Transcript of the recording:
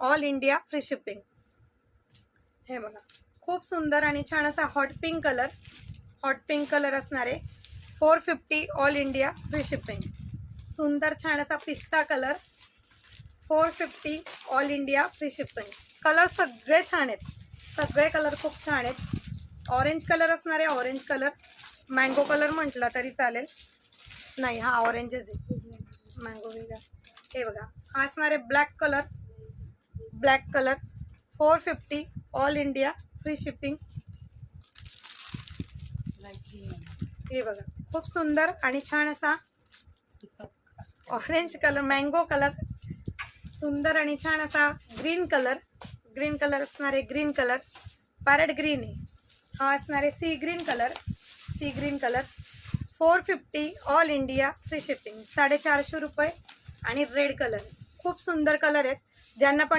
All India free shipping. हे बघा खूप सुंदर आणि छान असा हॉट पिंक कलर असणार आहे। 450 ऑल इंडिया फ्री शिपिंग। सुंदर छान असा पिस्ता colour 450 all India free shipping. Colour सगळे छान आहेत, सगळे कलर खूप छान आहेत। ऑरेंज कलर असणार आहे, ऑरेंज कलर, मँगो कलर म्हटला तरी चालेल, नाही हा ऑरेंजच आहे, मँगो वेगळा। हे बघा हा असणार आहे black colour 450 all India free shipping. हे बघा खूप सुंदर आणि छान असा ऑरेंज कलर, मँगो कलर, सुंदर आणि छान असा ग्रीन कलर असणार आहे, ग्रीन कलर पॅरेट ग्रीन आहे, हा असणार आहे sea green colour 450 all India free shipping. 450 रुपये। आणि रेड कलर, खूप सुंदर कलर आहेत, ज्यांना पण